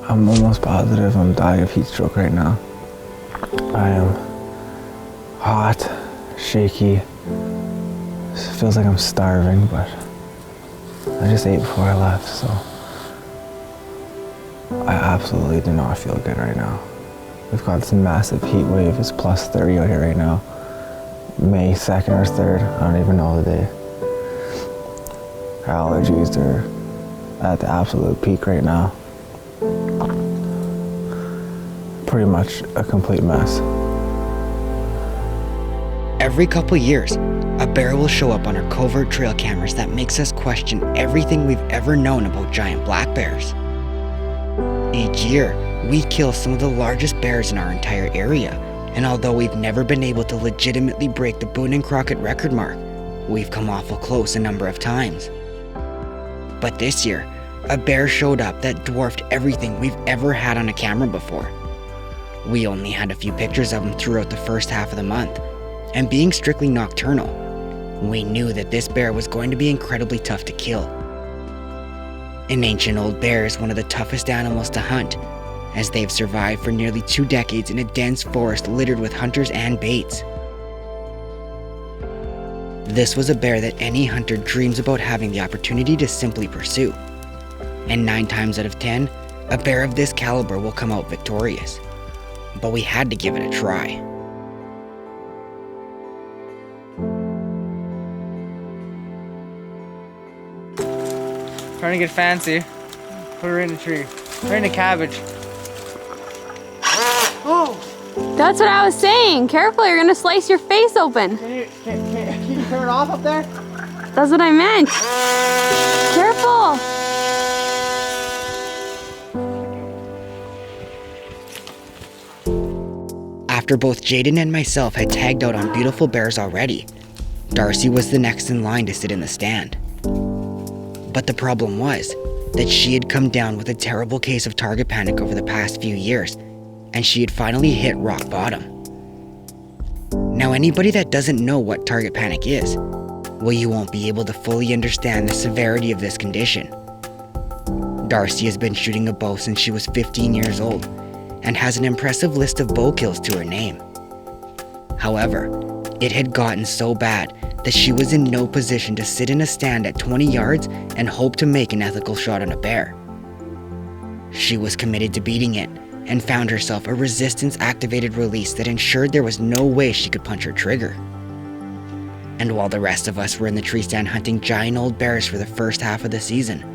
I'm almost positive I'm dying of heat stroke right now. I am hot, shaky. It feels like I'm starving, but I just ate before I left, so I absolutely do not feel good right now. We've got this massive heat wave. It's plus 30 out here right now. May 2nd or 3rd, I don't even know the day. Allergies are at the absolute peak right now. Pretty much a complete mess. Every couple years, a bear will show up on our covert trail cameras that makes us question everything we've ever known about giant black bears. Each year, we kill some of the largest bears in our entire area, and although we've never been able to legitimately break the Boone and Crockett record mark, we've come awful close a number of times. But this year, a bear showed up that dwarfed everything we've ever had on a camera before. We only had a few pictures of him throughout the first half of the month, and being strictly nocturnal, we knew that this bear was going to be incredibly tough to kill. An ancient old bear is one of the toughest animals to hunt, as they've survived for nearly 2 decades in a dense forest littered with hunters and baits. This was a bear that any hunter dreams about having the opportunity to simply pursue. And 9 times out of 10, a bear of this caliber will come out victorious. But we had to give it a try. Trying to get fancy. Put her in a tree. Put her in a cabbage. Oh! That's what I was saying. Careful, you're gonna slice your face open. Can you turn it off up there? That's what I meant. Careful. After both Jaden and myself had tagged out on beautiful bears already, Darcy was the next in line to sit in the stand. But the problem was that she had come down with a terrible case of target panic over the past few years, and she had finally hit rock bottom. Now, anybody that doesn't know what target panic is, well, you won't be able to fully understand the severity of this condition. Darcy has been shooting a bow since she was 15 years old, and has an impressive list of bow kills to her name. However, it had gotten so bad that she was in no position to sit in a stand at 20 yards and hope to make an ethical shot on a bear. She was committed to beating it and found herself a resistance-activated release that ensured there was no way she could punch her trigger. And while the rest of us were in the tree stand hunting giant old bears for the first half of the season,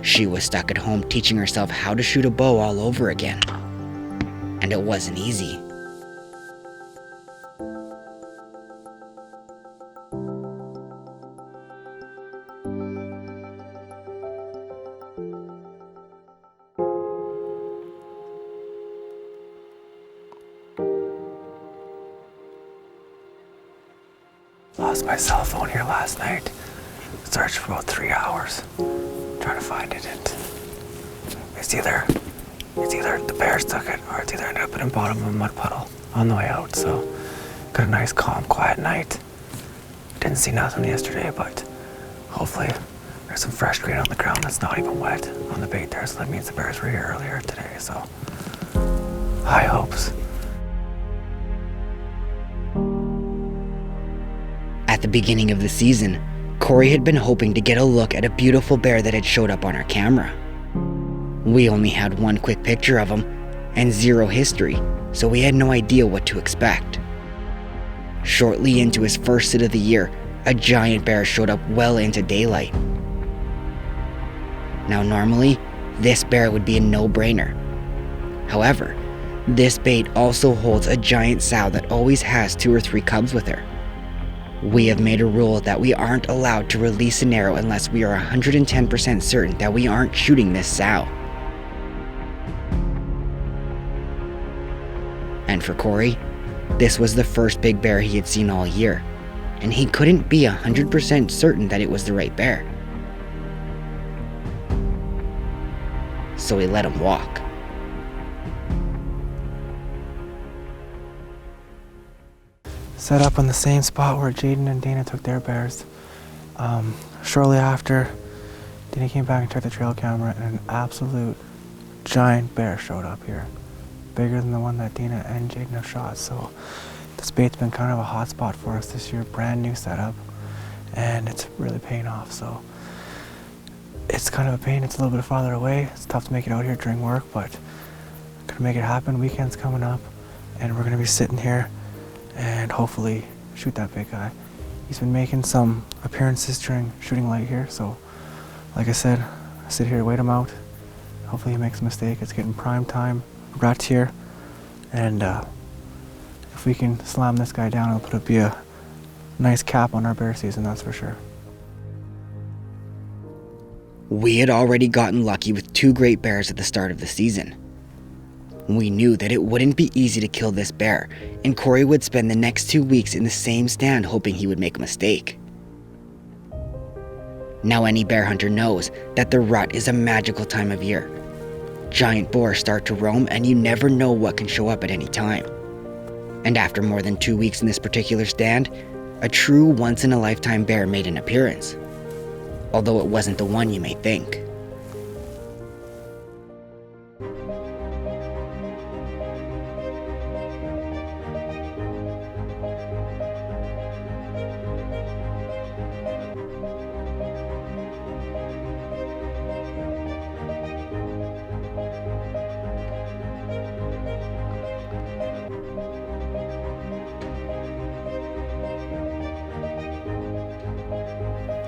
she was stuck at home teaching herself how to shoot a bow all over again. And it wasn't easy. Lost my cell phone here last night. Searched for about 3 hours trying to find it. And it's either the bears took it or it's either ended up in the bottom of a mud puddle on the way out. So got a nice, calm, quiet night. Didn't see nothing yesterday, but hopefully there's some fresh green on the ground that's not even wet on the bait there. So that means the bears were here earlier today. So high hopes. At the beginning of the season, Corey had been hoping to get a look at a beautiful bear that had showed up on our camera. We only had one quick picture of him and zero history, so we had no idea what to expect. Shortly into his first sit of the year, a giant bear showed up well into daylight. Now normally, this bear would be a no-brainer. However, this bait also holds a giant sow that always has 2 or 3 cubs with her. We have made a rule that we aren't allowed to release an arrow unless we are 110% certain that we aren't shooting this sow. And for Corey, this was the first big bear he had seen all year, and he couldn't be 100% certain that it was the right bear. So we let him walk. Set up on the same spot where Jaden and Dana took their bears. Shortly after, Dana came back and checked the trail camera, and an absolute giant bear showed up here. Bigger than the one that Dina and Jaden have shot. So this bait's been kind of a hot spot for us this year. Brand new setup. And it's really paying off. So it's kind of a pain. It's a little bit farther away. It's tough to make it out here during work, but gonna make it happen. Weekend's coming up, and we're gonna be sitting here and hopefully shoot that big guy. He's been making some appearances during shooting light here, so like I said, I sit here, wait him out. Hopefully he makes a mistake. It's getting prime time. Rats here, and if we can slam this guy down, it'll be a nice cap on our bear season, that's for sure. We had already gotten lucky with 2 great bears at the start of the season. We knew that it wouldn't be easy to kill this bear, and Corey would spend the next 2 weeks in the same stand hoping he would make a mistake. Now any bear hunter knows that the rut is a magical time of year. Giant boars start to roam, and you never know what can show up at any time. And after more than 2 weeks in this particular stand, a true once-in-a-lifetime bear made an appearance, although it wasn't the one you may think.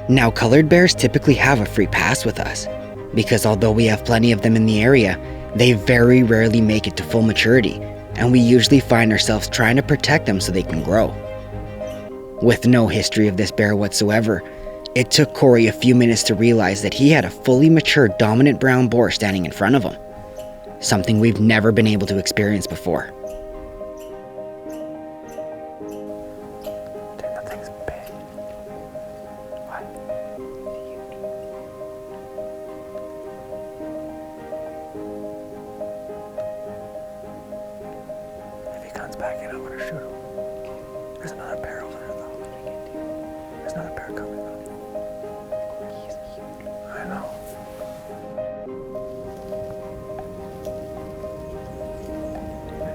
Now, colored bears typically have a free pass with us, because although we have plenty of them in the area, they very rarely make it to full maturity, and we usually find ourselves trying to protect them so they can grow. With no history of this bear whatsoever, it took Corey a few minutes to realize that he had a fully mature dominant brown boar standing in front of him, something we've never been able to experience before. Dude, that thing's big. What? If he comes back in, I'm gonna shoot him. There's another bear over there, though. There's another bear coming, though. He's huge. I know.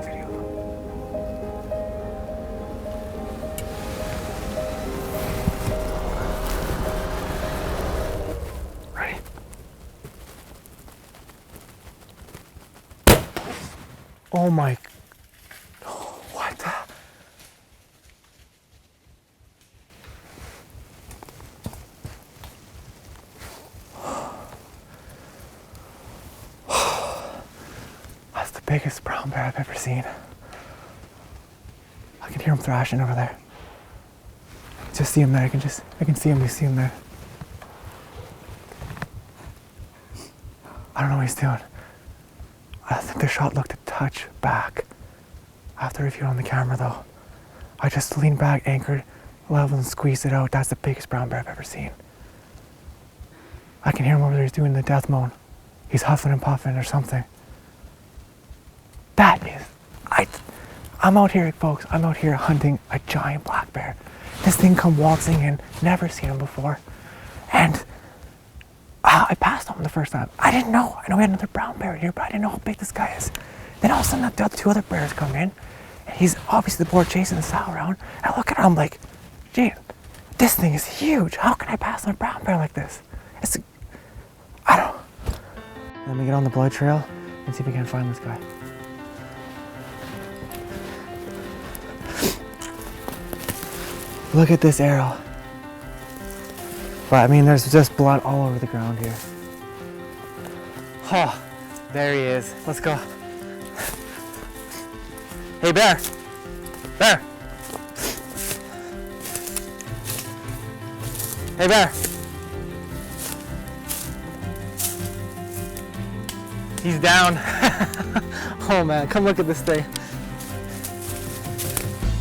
Video, though. Ready? Oh my. What the? That's the biggest brown bear I've ever seen. I can hear him thrashing over there. Just see him there. I can see him. You see him there. I don't know what he's doing. I think the shot looked a touch back. I have to review it on the camera though. I just leaned back, anchored, level, and squeezed it out. That's the biggest brown bear I've ever seen. I can hear him over there. He's doing the death moan. He's huffing and puffing or something. That is, I'm out here, folks. I'm out here hunting a giant black bear. This thing come waltzing in, never seen him before. And I passed on him the first time. I didn't know. I know we had another brown bear here, but I didn't know how big this guy is. Then all of a sudden, the other 2 other bears come in, and he's obviously the boar chasing the sow around. And I look at him, I'm like, Gee, this thing is huge. How can I pass on a brown bear like this? I don't. Let me get on the blood trail and see if we can find this guy. Look at this arrow. But I mean, there's just blood all over the ground here. Oh, there he is. Let's go. Hey, bear. Bear. Hey, bear. He's down. Oh man, come look at this thing.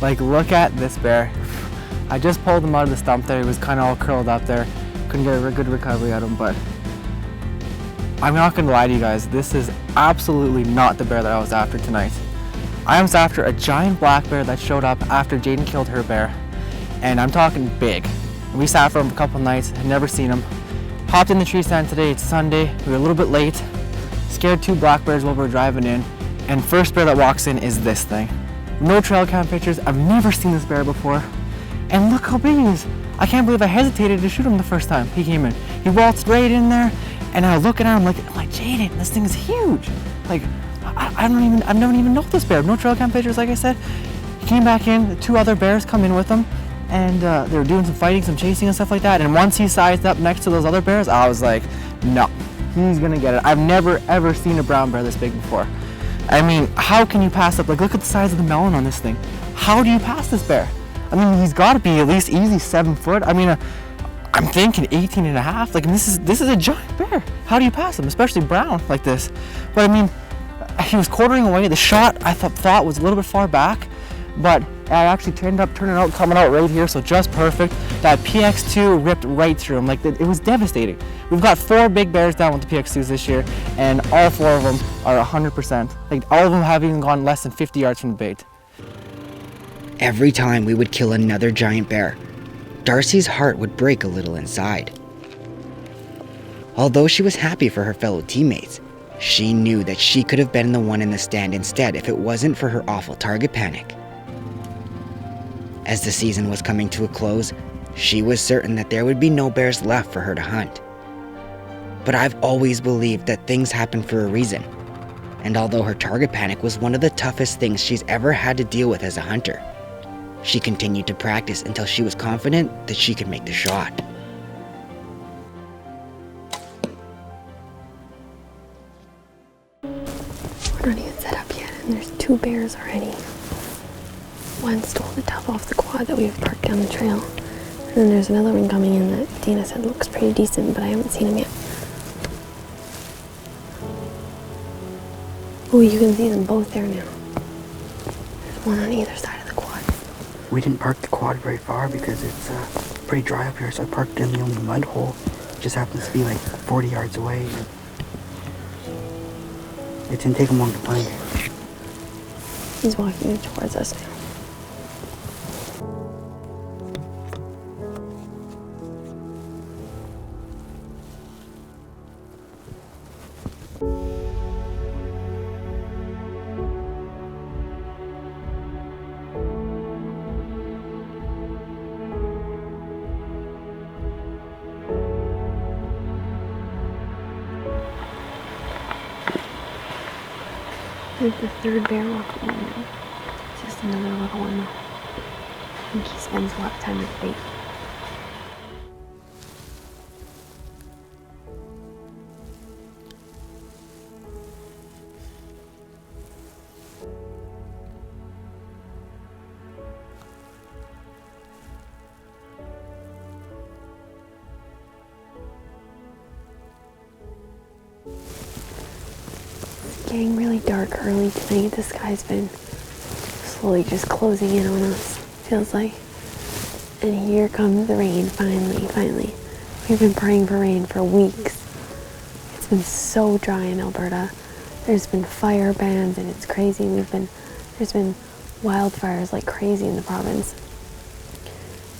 Like, look at this bear. I just pulled him out of the stump there. He was kind of all curled up there. Couldn't get a good recovery at him, but I'm not gonna lie to you guys. This is absolutely not the bear that I was after tonight. I was after a giant black bear that showed up after Jaden killed her bear. And I'm talking big. We sat for him a couple nights, had never seen him. Hopped in the tree stand today, it's Sunday. We were a little bit late. scared 2 black bears while we're driving in, and first bear that walks in is this thing. No trail cam pictures. I've never seen this bear before. And look how big he is. I can't believe I hesitated to shoot him the first time he came in. He waltzed right in there, and I look at him like Jaden, this thing is huge. Like, I've never even known this bear. No trail cam pictures, like I said. He came back in, the 2 other bears come in with him, and they were doing some fighting, some chasing and stuff like that. And once he sized up next to those other bears, I was like, no, he's gonna get it. I've never ever seen a brown bear this big before. I mean, how can you pass up? Like, look at the size of the melon on this thing. How do you pass this bear? I mean, he's got to be at least easy 7 foot. I mean, I'm thinking 18 and a half. Like, this is a giant bear. How do you pass him, especially brown like this? But I mean, he was quartering away. The shot I thought was a little bit far back, but I actually ended up turning out, coming out right here, so just perfect. That PX2 ripped right through him. Like, it was devastating. We've got 4 big bears down with the PX2s this year, and all 4 of them are 100%. Like, all of them have even gone less than 50 yards from the bait. Every time we would kill another giant bear, Darcy's heart would break a little inside. Although she was happy for her fellow teammates, she knew that she could have been the one in the stand instead if it wasn't for her awful target panic. As the season was coming to a close, she was certain that there would be no bears left for her to hunt. But I've always believed that things happen for a reason, and although her target panic was one of the toughest things she's ever had to deal with as a hunter, she continued to practice until she was confident that she could make the shot. We're not even set up yet, and there's 2 bears already. One stole the tub off the quad that we've parked down the trail. And then there's another one coming in that Dana said looks pretty decent, but I haven't seen him yet. Oh, you can see them both there now. There's one on either side of the quad. We didn't park the quad very far because it's pretty dry up here, so I parked in the only mud hole. It just happens to be like 40 yards away. It didn't take him long to find it. He's walking towards us now. There's the 3rd bear walking in now. It's just another little one though. I think he spends a lot of time with bait. Getting really dark early tonight. The sky's been slowly just closing in on us, feels like. And here comes the rain, finally. We've been praying for rain for weeks. It's been so dry in Alberta. There's been fire bans and it's crazy. There's been wildfires like crazy in the province.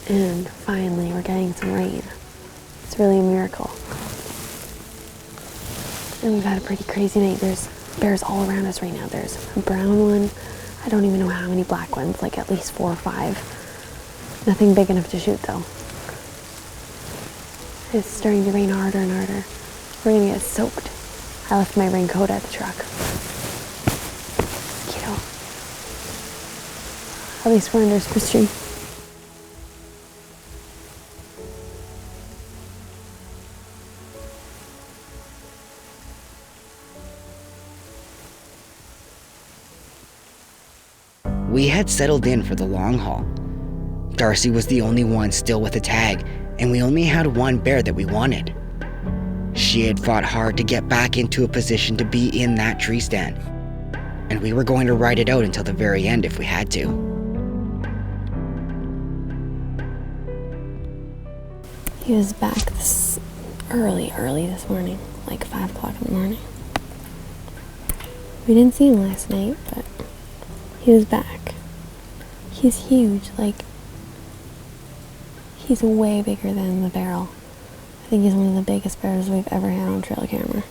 And finally we're getting some rain. It's really a miracle. And we've had a pretty crazy night. There's bears all around us right now. There's a brown one. I don't even know how many black ones, like at least 4 or 5. Nothing big enough to shoot though. It's starting to rain harder and harder. We're gonna get soaked. I left my raincoat at the truck. Mosquito. At least we're under Spruce tree. We had settled in for the long haul. Darcy was the only one still with a tag, and we only had one bear that we wanted. She had fought hard to get back into a position to be in that tree stand, and we were going to ride it out until the very end if we had to. He was back this early this morning, like 5 o'clock in the morning. We didn't see him last night, but he was back. He's huge, like, he's way bigger than the barrel. I think he's one of the biggest bears we've ever had on trail camera.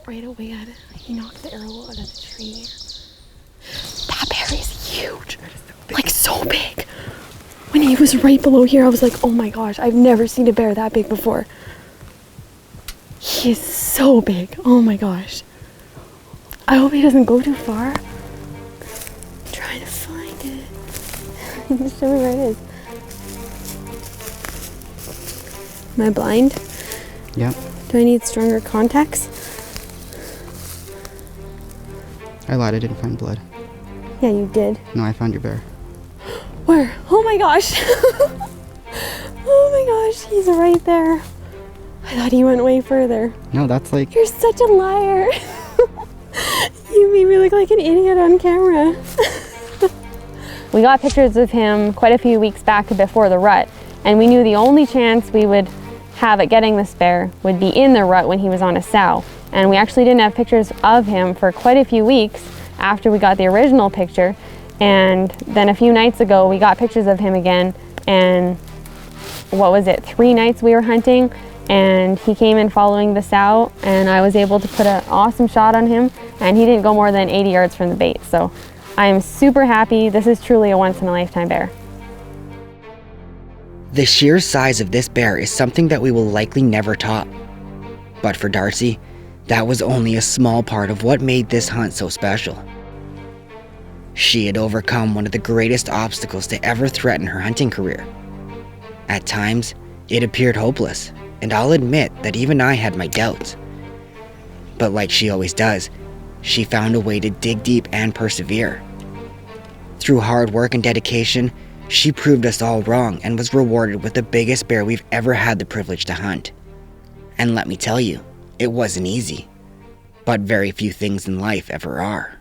right away at it. He knocked the arrow out of the tree. That bear is huge. Like so big. When he was right below here, I was like, oh my gosh, I've never seen a bear that big before. He is so big. Oh my gosh. I hope he doesn't go too far. I'm trying to find it. Just show me where it is. Am I blind? Yep. Do I need stronger contacts? I lied, I didn't find blood. Yeah, you did. No, I found your bear. Where? Oh my gosh. Oh my gosh, he's right there. I thought he went way further. No, that's like... You're such a liar. You made me look like an idiot on camera. We got pictures of him quite a few weeks back before the rut, and we knew the only chance we would have at getting this bear would be in the rut when he was on a sow. And we actually didn't have pictures of him for quite a few weeks after we got the original picture. And then a few nights ago, we got pictures of him again, and what was it, 3 nights we were hunting, and he came in following the sow, and I was able to put an awesome shot on him, and he didn't go more than 80 yards from the bait. So I am super happy. This is truly a once-in-a-lifetime bear. The sheer size of this bear is something that we will likely never top. But for Darcy, that was only a small part of what made this hunt so special. She had overcome one of the greatest obstacles to ever threaten her hunting career. At times, it appeared hopeless, and I'll admit that even I had my doubts. But like she always does, she found a way to dig deep and persevere. Through hard work and dedication, she proved us all wrong and was rewarded with the biggest bear we've ever had the privilege to hunt. And let me tell you, it wasn't easy. But very few things in life ever are.